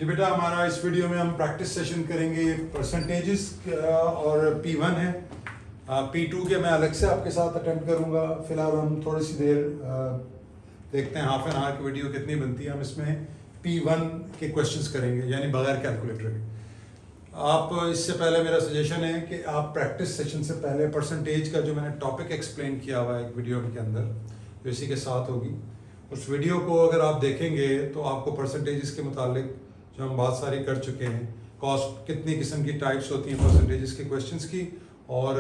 जी बेटा, हमारा इस वीडियो में हम प्रैक्टिस सेशन करेंगे परसेंटेजेस और P1 है। P2 के मैं अलग से आपके साथ अटेम्प्ट करूंगा। फिलहाल हम थोड़ी सी देर देखते हैं, हाफ एन आवर की वीडियो कितनी बनती है। हम इसमें P1 के क्वेश्चंस करेंगे, यानी बगैर कैलकुलेटर के। आप इससे पहले मेरा सजेशन है कि आप प्रैक्टिस सेशन से पहले परसेंटेज का जो मैंने टॉपिक एक्सप्लेन किया हुआ है एक वीडियो के अंदर, जो इसी के साथ होगी, उस वीडियो को अगर आप देखेंगे तो आपको परसेंटेजेस के मुतालिक जो हम बात सारी कर चुके हैं, कॉस्ट कितनी किस्म की टाइप्स होती हैं परसेंटेजेस के क्वेश्चंस की, और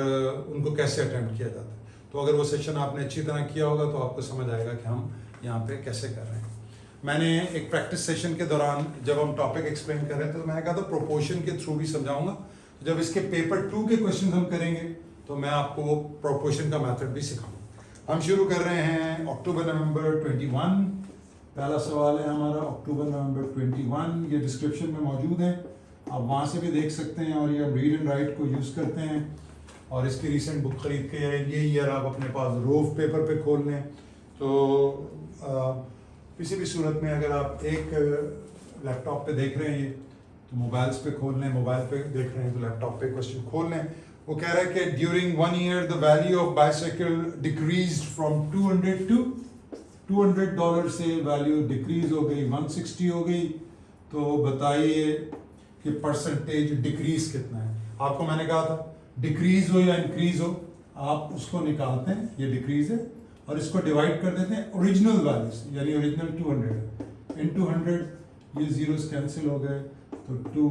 उनको कैसे अटेम्प्ट किया जाता है। तो अगर वो सेशन आपने अच्छी तरह किया होगा तो आपको समझ आएगा कि हम यहाँ पे कैसे कर रहे हैं। मैंने एक प्रैक्टिस सेशन के दौरान जब हम टॉपिक एक्सप्लेन कर रहे थे तो मैंने कहा था प्रोपोर्शन के थ्रू भी समझाऊंगा। जब इसके पेपर 2 के क्वेश्चन हम करेंगे तो मैं आपको प्रोपोर्शन का मेथड भी सिखाऊंगा। हम शुरू कर रहे हैं अक्टूबर नवंबर 21। पहला सवाल है हमारा अक्टूबर नवंबर 21। ये डिस्क्रिप्शन में मौजूद है, आप वहाँ से भी देख सकते हैं, और ये आप रीड एंड राइट को यूज़ करते हैं और इसकी रीसेंट बुक खरीद के ये ईयर आप अपने पास रोव पेपर पे खोल लें। तो किसी भी सूरत में अगर आप एक लैपटॉप पे देख रहे हैं तो मोबाइल्स पे खोल लें, मोबाइल पे देख रहे हैं तो लैपटॉप पे क्वेश्चन खोल लें। वो कह रहा है कि during 1 year the value of bicycle decreased from $200 से वैल्यू डिक्रीज हो गई 160 हो गई। तो बताइए कि परसेंटेज डिक्रीज कितना है। आपको मैंने कहा था डिक्रीज हो या इंक्रीज हो, आप उसको निकालते हैं, ये डिक्रीज है, और इसको डिवाइड कर देते हैं ओरिजिनल वैल्यू से, यानी ओरिजिनल 200 है, इन 200 ये जीरोस कैंसिल हो गए, तो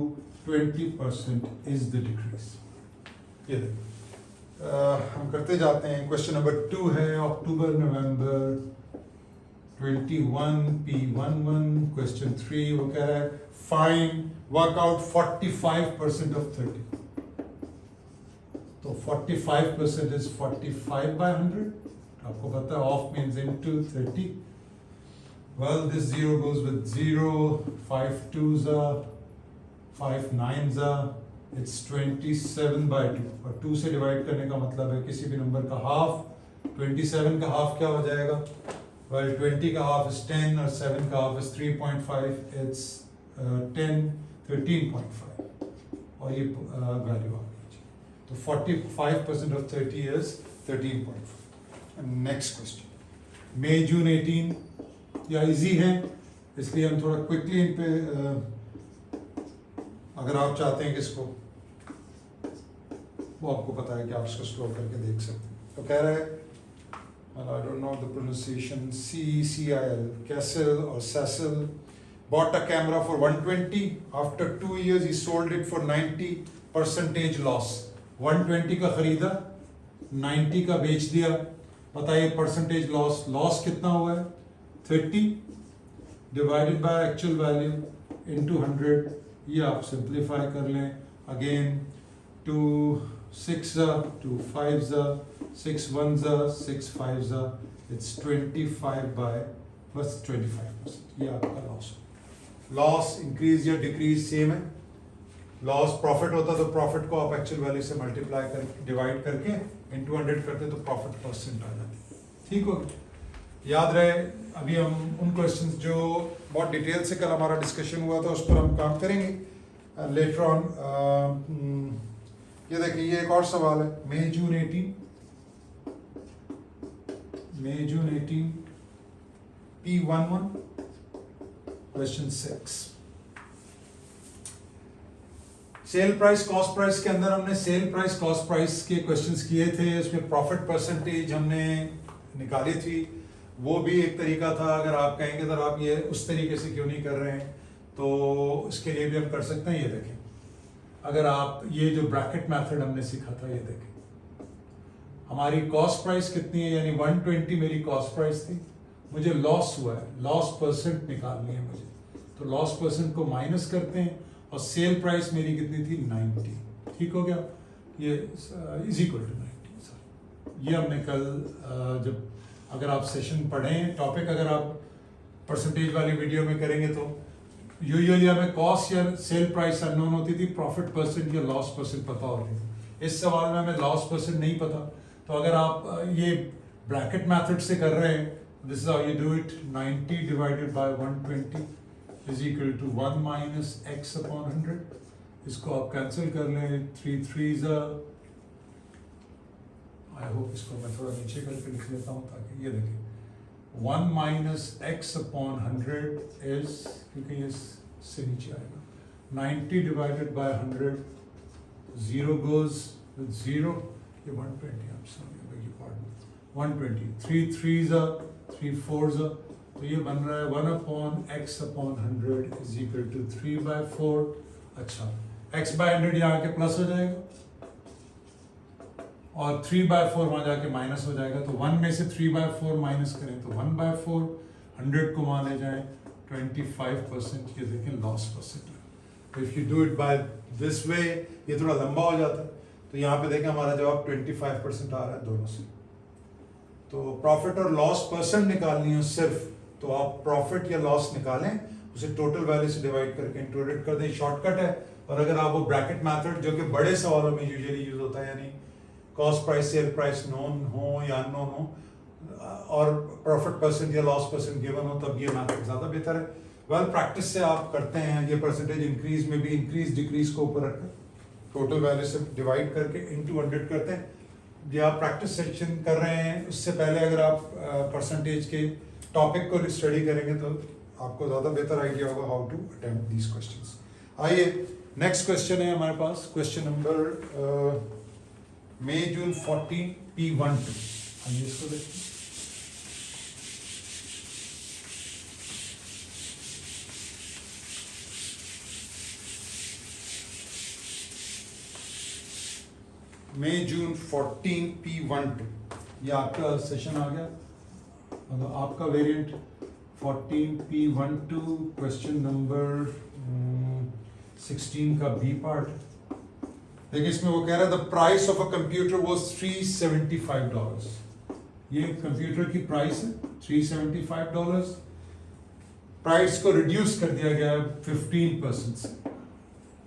20% इज द डिक्रीज। ये हम करते जाते हैं। क्वेश्चन नंबर 2 है अक्टूबर नवंबर 21 P11। क्वेश्चन 3 वो कह रहा है फाइंड वर्क आउट 45% ऑफ 30। तो 45% इज 45/100। आपको पता है of means into 30। Well this 0 goes with 0, 5 2s are 5 9s are, it's 27/2। और 2 से डिवाइड करने का मतलब है किसी भी नंबर का हाफ। 27 का हाफ क्या हो जाएगा? वेल 20 का हाफ is 10 और 7 का हाफ is 3.5, it's 10 13.5, और ये वैल्यू आ गई। तो 45% of 30 is 13.5। नेक्स्ट क्वेश्चन मई जून 18। या इजी है, इसलिए हम थोड़ा क्विकली इन पे अगर आप चाहते हैं कि इसको, वो आपको पता है कि आप इसको स्क्रॉल करके देख सकते हैं। तो कह रहा है I don't know the pronunciation, CCIL, castle और सैसल bought a camera for 120, after 2 years he sold it for 90% loss। 120 का खरीदा, 90 का बेच दिया। बताइए परसेंटेज लॉस, लॉस कितना हुआ है? 30 divided by actual value into 100। ये आप सिंप्लीफाई कर लें। Again 2 6 2 5 6 1 6 5, it's 25/25%। ये आपका लॉस। लॉस इंक्रीज या डिक्रीज सेम है। लॉस प्रॉफिट होता तो प्रॉफिट को आप एक्चुअल वैल्यू से मल्टीप्लाई करके डिवाइड करके इनटू 100 करते तो प्रॉफिट परसेंट आ जाती। ठीक हो गया? याद रहे, अभी हम उन क्वेश्चंस जो बहुत डिटेल से कल हमारा डिस्कशन हुआ था उस पर हम काम करेंगे लेटर ऑन। ये देखिए, ये एक और सवाल है मई जून 18 P11 question 6। Sale price cost price के अंदर हमने सेल प्राइस कॉस्ट प्राइस के क्वेश्चंस किए थे, उसमें प्रॉफिट परसेंटेज हमने निकाली थी। वो भी एक तरीका था। अगर आप कहेंगे सर आप ये उस तरीके से क्यों नहीं कर रहे हैं, तो इसके लिए भी हम कर सकते हैं। ये देखें, अगर आप ये जो ब्रैकेट मेथड हमने सीखा था, ये देखें हमारी कॉस्ट प्राइस कितनी है, यानी 120 मेरी कॉस्ट प्राइस थी, मुझे लॉस हुआ है, लॉस परसेंट निकालनी है मुझे। तो लॉस परसेंट को माइनस करते हैं, और सेल प्राइस मेरी कितनी थी? 90। ठीक हो गया? ये इज इक्वल टू 90। सर ये हमने कल जब अगर आप सेशन पढ़ें टॉपिक, अगर आप परसेंटेज वाली वीडियो में करेंगे तो यूजुअली हमें कॉस्ट या सेल प्राइस अननोन होती थी, प्रॉफिट परसेंट या लॉस परसेंट पता होती थी। इस सवाल में हमें लॉस परसेंट नहीं पता। तो अगर आप ये ब्रैकेट मेथड से कर रहे हैं, this is how you do it. 90 divided by 120 is equal to 1 minus x upon 100। इसको आप कैंसिल कर लें, 3 3 आई होप इसको मैं थोड़ा नीचे करके लिख लेता हूँ ताकि ये देखें 1 माइनस एक्स अपॉन 100 इज, क्योंकि ये से नीचे आएगा, 90 डिवाइडेड बाय 100, 0 goes with 0, ये 120, I'm sorry, I beg your pardon, 120, 3 3s are 3 4s are, तो ये बन रहा है 1 upon x upon 100 is equal to 3/4। अच्छा, x बाय 100 यहाँ आके प्लस हो जाएगा और 3/4 वहाँ जाके माइनस हो जाएगा, तो 1 में से 3/4 माइनस करें तो 1/4, 100 को मान ले जाएं 25%, ये देखें लॉस परसेंट। तो if you do it by this way ये थोड़ा लंबा हो जाता है, तो यहाँ पे देखें हमारा जवाब 25% आ रहा है दोनों से। तो प्रॉफिट और लॉस परसेंट निकालनी है सिर्फ, तो आप प्रॉफिट या लॉस निकालें, उसे टोटल वैल्यू से डिवाइड करके इंटूरेट कर दें, शॉर्टकट है। और अगर आप वो ब्रैकेट मेथड जो कि बड़े सवालों में यूजुअली यूज होता है, यानी cost price sale price known हो या अननोन हो और प्रॉफिट परसेंट या लॉस परसेंट गिवन हो, तब ये मेथड ज़्यादा बेहतर है। वेल प्रैक्टिस से आप करते हैं, ये परसेंटेज इंक्रीज में भी इंक्रीज डिक्रीज को ऊपर रखकर टोटल वैल्यू से डिवाइड करके इनटू 100 करते हैं। जो आप प्रैक्टिस सेक्शन कर रहे हैं उससे पहले अगर आप परसेंटेज के टॉपिक को स्टडी करेंगे तो आपको ज़्यादा बेहतर आइडिया होगा how to attempt these questions. आइए नेक्स्ट क्वेश्चन है हमारे पास, क्वेश्चन नंबर मई जून 14 P12। आइए इसको देखते हैं। मई जून 14 P12, ये आपका सेशन आ गया, मतलब आपका वेरिएंट 14 P12, क्वेश्चन नंबर 16 का बी पार्ट। देखिए इसमें वो कह रहा है the price of a computer was $375। ये कंप्यूटर की प्राइस है $375। प्राइस को रिड्यूस कर दिया गया 15% से,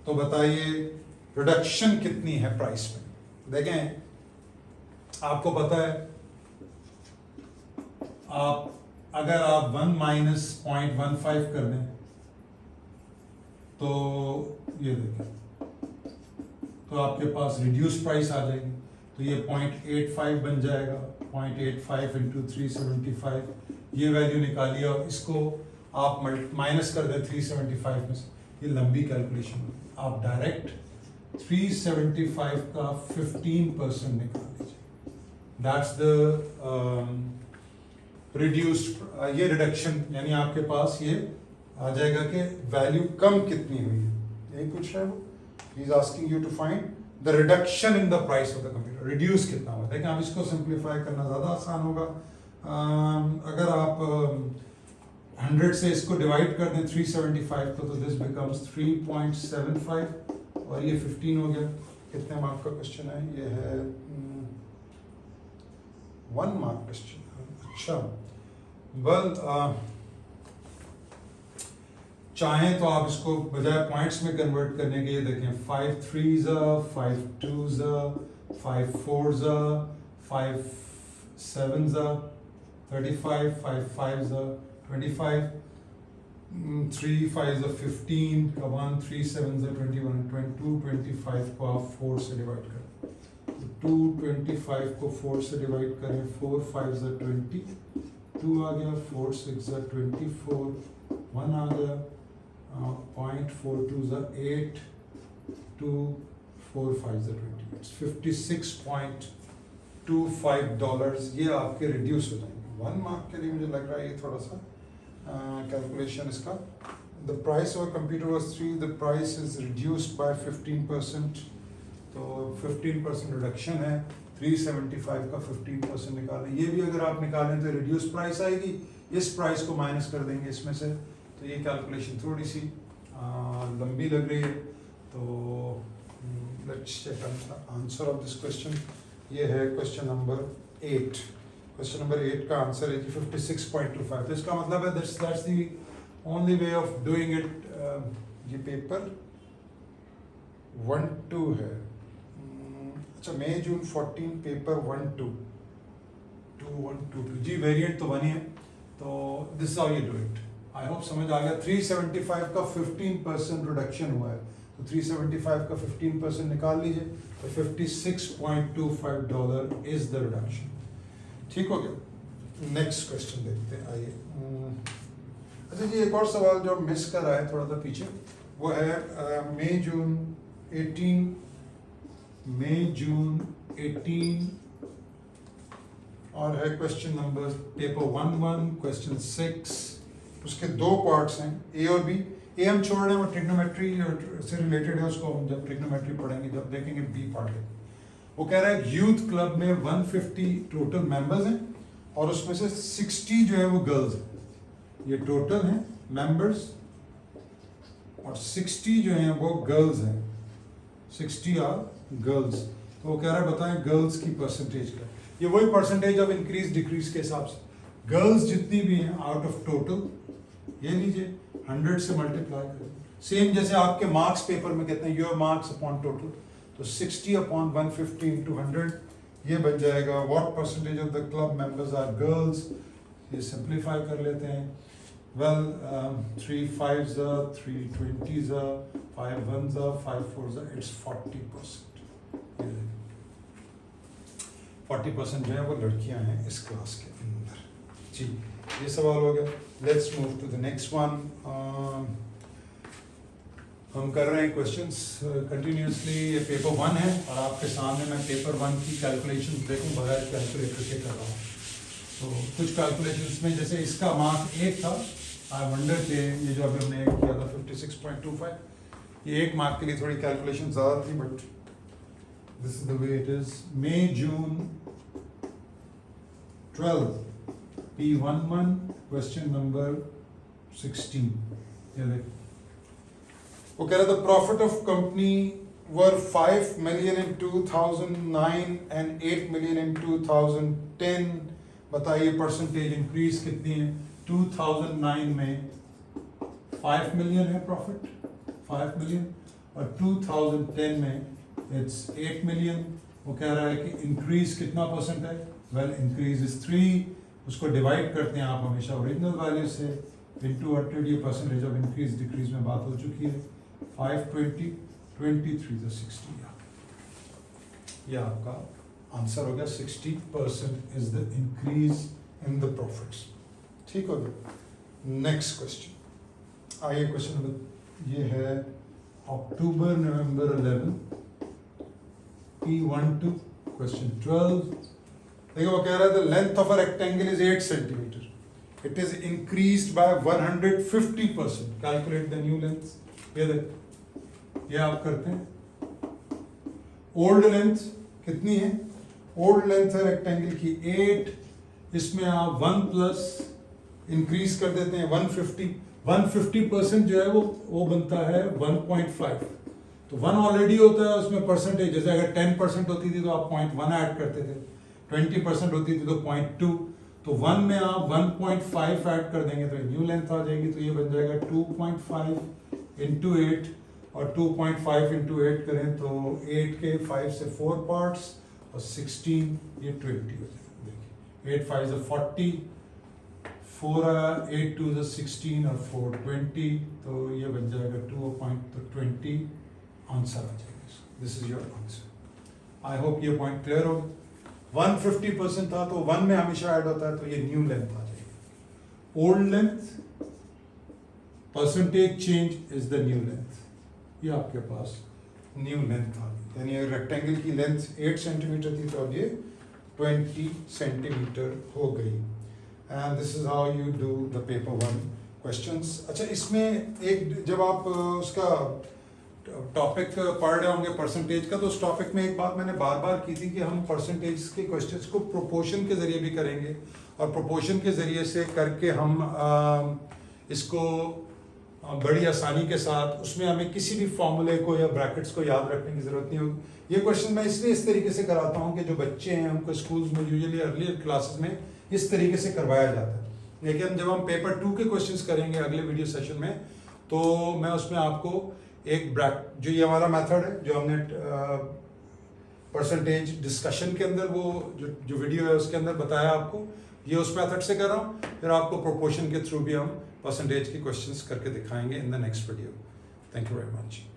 तो बताइए रिडक्शन कितनी है प्राइस में। देखें आपको पता है, आप अगर आप 1 माइनस 0.15 कर दें तो ये देखें तो आपके पास रिड्यूस प्राइस आ जाएगी, तो ये 0.85 बन जाएगा। 0.85 इंटू 375, ये वैल्यू निकालिए और इसको आप माइनस कर दें 375 में से, ये लंबी कैलकुलेशन। आप डायरेक्ट 375 का 15% निकाल लीजिए, दैट्स द रिड्यूस्ड, ये रिडक्शन, यानी आपके पास ये आ जाएगा कि वैल्यू कम कितनी हुई है, यही पूछ रहा है वो। He is asking you to find the reduction in the price of the computer, reduce कितना हुआ। देखें आप इसको सिंप्लीफाई करना ज़्यादा आसान होगा। अगर आप 100 से इसको डिवाइड कर दें 375 को, तो दिस बिकम्स 3.75 और ये 15 हो गया। कितने मार्क का क्वेश्चन है ये? है 1 मार्क क्वेश्चन। अच्छा वेल चाहें तो आप इसको बजाय पॉइंट्स में कन्वर्ट करने के, देखें 5 3s 5 2s 5 4s 5 7s 35 5 5s 25 3 5s 15, come on 3 7s 21, 22 25 को आप 4 से डिवाइड करें, 225 को 4 से डिवाइड करें, 4 5s 20, 2 आ गया, 4 6s 24, 1 आ गया, 0.42s 8, 2 4 5s 20, it's $56.25। ये आपके रिड्यूस हो जाएंगे। 1 मार्क के लिए मुझे लग रहा है ये थोड़ा सा कैलकुलेशन इसका। The price of computer was 3, the price is reduced by 15%, तो 15% रिडक्शन है। 375 का 15% निकालें, ये भी अगर आप निकालें तो रिड्यूस प्राइस आएगी, इस प्राइस को माइनस कर देंगे इसमें से, तो ये कैलकुलेशन थोड़ी सी लंबी लग रही है। तो let's check answer of this question. ये है क्वेश्चन नंबर 8। क्वेश्चन नंबर 8 का आंसर है 56.25। तो इसका मतलब है that's the only way of doing it. ये पेपर 1-2 है। अच्छा मई जून 14 पेपर 1-2 2-1-2-2 जी, वेरिएंट तो 1 ही है। तो this how you do it. I hope समझ आ गया। 375 का 15% रिडक्शन हुआ है, तो 375 का 15% निकाल लीजिए, तो $56.25 इज द रिडक्शन। ठीक हो गया। नेक्स्ट क्वेश्चन देखते हैं, आइए। अच्छा जी, एक और सवाल जो मिस कर रहा है थोड़ा सा पीछे, वो है मई जून 18 और है क्वेश्चन नंबर पेपर 1 क्वेश्चन 6। उसके दो पार्ट्स हैं, ए और बी। ए हम छोड़ रहे हैं, वो ट्रिग्नोमेट्री से रिलेटेड है, उसको हम जब ट्रिग्नोमेट्री पढ़ेंगे, जब देखेंगे बी पार्ट है। वो कह रहा है यूथ क्लब में 150 टोटल मेंबर्स हैं और उसमें से 60 जो है वो गर्ल्स हैं। ये टोटल हैं मेंबर्स और 60 जो हैं वो गर्ल्स हैं, 60 आर गर्ल्स। तो वो कह रहा है बताएं गर्ल्स की परसेंटेज क्या। ये वही परसेंटेज ऑफ इंक्रीज डिक्रीज के हिसाब से, गर्ल्स जितनी भी हैं आउट ऑफ टोटल, ये लीजिए 100 से मल्टीप्लाई करें। सेम जैसे आपके मार्क्स पेपर में कहते हैं योर मार्क्स अपॉन टोटल, तो 60 अपॉन 150 into 100, ये बन जाएगा what percentage of the club members are girls. ये सिंप्लीफाई कर लेते हैं। Well 3 5s are 3 20s are 5 1s are 5 4s are, it's 40%। 40% जो है वो लड़कियां हैं इस क्लास के अंदर। जी, ये सवाल हो गया। Let's move to the next one. हम कर रहे हैं क्वेश्चंस कंटिन्यूसली। ये पेपर 1 है और आपके सामने मैं पेपर 1 की कैलकुलेशंस देखूं बगैर कैलकुलेटर के कर रहा हूँ। तो कुछ कैलकुलेशंस में जैसे इसका मार्क 1 था, आई वंडर के ये जो अभी हमने किया था 56.25, ये 1 मार्क के लिए थोड़ी कैलकुलेशन ज़्यादा थी, but this is the way it is. May June 12 P11 question number 16। ये देख, वो कह रहा था profit of company were 5 million in 2009 and 8 million in 2010। बताइए परसेंटेज इंक्रीज कितनी है। 2009 में 5 मिलियन है प्रॉफिट, 5 मिलियन, और 2010 में इट्स 8 मिलियन। वो कह रहा है कि इंक्रीज कितना परसेंट है। वेल इंक्रीज इज 3, उसको डिवाइड करते हैं आप हमेशा ओरिजिनल वैल्यू से, इनटू 100। ये परसेंटेज ऑफ इंक्रीज डिक्रीज में बात हो चुकी है। 520 23 तो 60। ये आपका आंसर हो गया। 60% is the increase in the profits. ठीक हो गया। नेक्स्ट क्वेश्चन, आइए क्वेश्चन नंबर, ये है अक्टूबर नवंबर 11 P12 क्वेश्चन 12। देखो वो कह रहा है the length of a rectangle is 8 centimetre, it is increased by 150%। Calculate the new length. ये देख, ये आप करते हैं। ओल्ड लेंथ कितनी है? ओल्ड लेंथ है रेक्टेंगल की 8, इसमें आप 1 प्लस इंक्रीज कर देते हैं 150% जो है वो बनता है 1.5। तो 1 ऑलरेडी होता है उसमें परसेंटेज, जैसे अगर 10% होती थी तो आप 0.1 ऐड करते थे, 20% होती थी तो 0.2, तो 1 में आप 1.5 ऐड कर देंगे तो न्यू लेंथ आ जाएगी। तो ये बन जाएगा 2.5 into 8, और 2.5 into 8 करें तो 8 के 5 से 4 पार्ट्स और 16, ये 20 हो जाएगा। देखिए 8 5 is 40, 4 8 2 is 16 और 4 20, तो ये बन जाएगा 2.20 आंसर आ जाएगा। This is your answer. I hope ये पॉइंट क्लियर हो। 150% था तो 1 में हमेशा ऐड होता है, तो ये न्यू लेंथ आ जाएगी। Old length percentage change is the new length. ये आपके पास न्यू लेंथ आ गई, यानी रेक्टेंगल की लेंथ 8 सेंटीमीटर थी तो अब ये 20 सेंटीमीटर हो गई। And this is how you do the paper 1 questions. अच्छा, इसमें एक जब आप उसका टॉपिक पढ़ रहे होंगे परसेंटेज का, तो उस टॉपिक में एक बात मैंने बार बार की थी कि हम परसेंटेज के क्वेश्चंस को प्रोपोर्शन के ज़रिए भी करेंगे, और प्रोपोर्शन के ज़रिए से करके हम इसको बड़ी आसानी के साथ, उसमें हमें किसी भी फॉर्मूले को या ब्रैकेट्स को याद रखने की ज़रूरत नहीं होगी। ये क्वेश्चन मैं इसलिए इस तरीके से कराता हूँ कि जो बच्चे हैं उनको स्कूल्स में यूजुअली अर्लियर क्लासेस में इस तरीके से करवाया जाता है, लेकिन जब हम पेपर 2 के क्वेश्चंस करेंगे अगले वीडियो सेशन में, तो मैं उसमें आपको एक जो ये हमारा मेथड है जो हमने परसेंटेज डिस्कशन के अंदर वो जो वीडियो है उसके अंदर बताया आपको, ये उस मेथड से कर रहा हूँ। फिर आपको प्रोपोर्शन के थ्रू भी हम परसेंटेज के क्वेश्चंस करके दिखाएंगे in the next video. Thank you very much.